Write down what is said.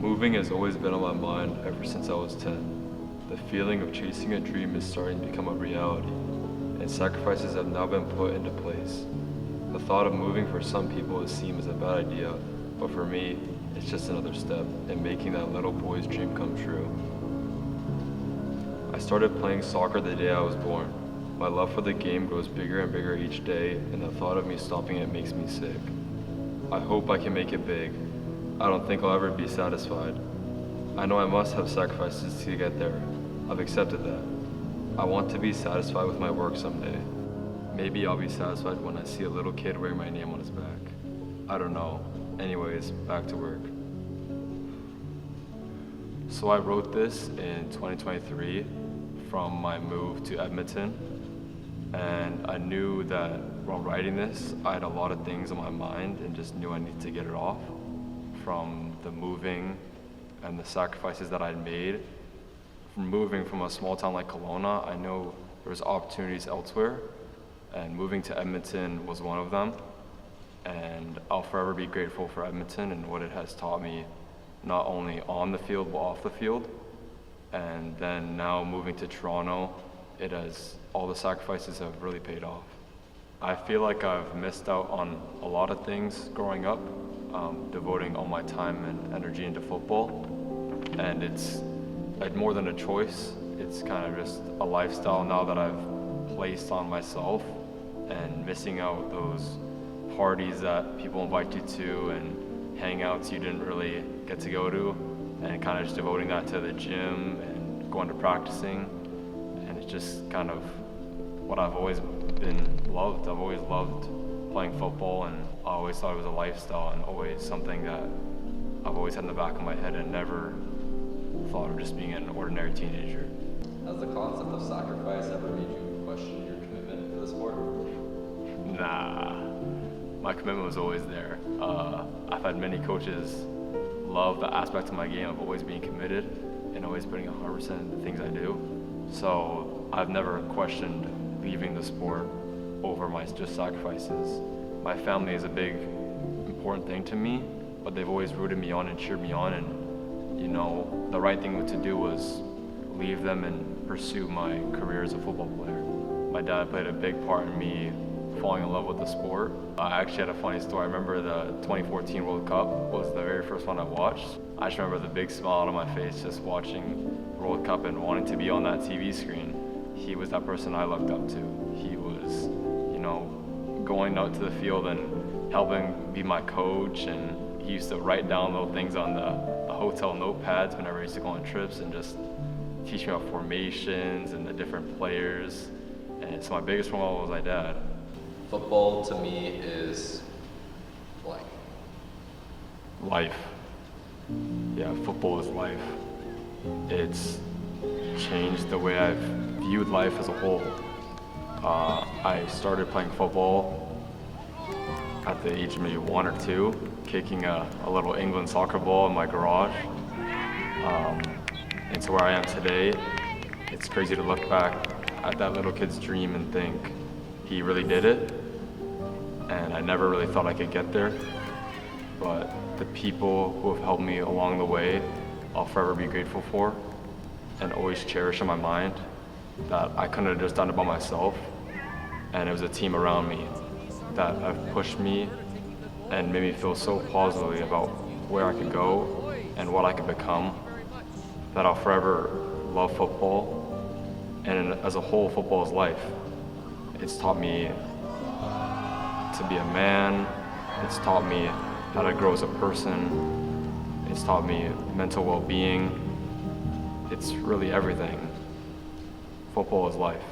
Moving has always been on my mind ever since I was 10. The feeling of chasing a dream is starting to become a reality, and sacrifices have now been put into place. The thought of moving for some people it seems a bad idea, but for me, it's just another step in making that little boy's dream come true. I started playing soccer the day I was born. My love for the game grows bigger and bigger each day, and the thought of me stopping it makes me sick. I hope I can make it big. I don't think I'll ever be satisfied. I know I must have sacrifices to get there. I've accepted that. I want to be satisfied with my work someday. Maybe I'll be satisfied when I see a little kid wearing my name on his back. I don't know. Anyways, back to work. So I wrote this in 2023 from my move to Edmonton, and I knew that while writing this, I had a lot of things on my mind and just knew I needed to get it off. From the moving and the sacrifices that I'd made. From moving from a small town like Kelowna, I know there was opportunities elsewhere, and moving to Edmonton was one of them. And I'll forever be grateful for Edmonton and what it has taught me, not only on the field, but off the field. And then now moving to Toronto, all the sacrifices have really paid off. I feel like I've missed out on a lot of things growing up, devoting all my time and energy into football. And it's more than a choice. It's kind of just a lifestyle now that I've placed on myself, and missing out those parties that people invite you to and hangouts you didn't really get to go to, and kind of just devoting that to the gym and going to practicing. And it's just kind of what I've always loved. I've always loved playing football, and I always thought it was a lifestyle and always something that I've always had in the back of my head and never thought of just being an ordinary teenager. Has the concept of sacrifice ever made you question your commitment to the sport? Nah, my commitment was always there. I've had many coaches love the aspect of my game of always being committed and always putting 100% into the things I do. So I've never questioned leaving the sport over my just sacrifices. My family is a big, important thing to me, but they've always rooted me on and cheered me on, and the right thing to do was leave them and pursue my career as a football player. My dad played a big part in me falling in love with the sport. I actually had a funny story. I remember the 2014 World Cup was the very first one I watched. I just remember the big smile on my face just watching the World Cup and wanting to be on that TV screen. He was that person I looked up to. He was, going out to the field and helping be my coach, and he used to write down little things on the hotel notepads whenever I used to go on trips and just teach me about formations and the different players. And so my biggest role model was my dad. Football to me is blank. Life. Yeah, football is life. It's changed the way I've viewed life as a whole. I started playing football at the age of maybe 1 or 2, kicking a little England soccer ball in my garage. And to where I am today, it's crazy to look back at that little kid's dream and think he really did it. And I never really thought I could get there. But the people who have helped me along the way, I'll forever be grateful for and always cherish in my mind that I couldn't have just done it by myself. And it was a team around me that have pushed me and made me feel so positively about where I could go and what I could become, that I'll forever love football. And as a whole, football is life. It's taught me to be a man. It's taught me how to grow as a person. It's taught me mental well-being. It's really everything. Football is life.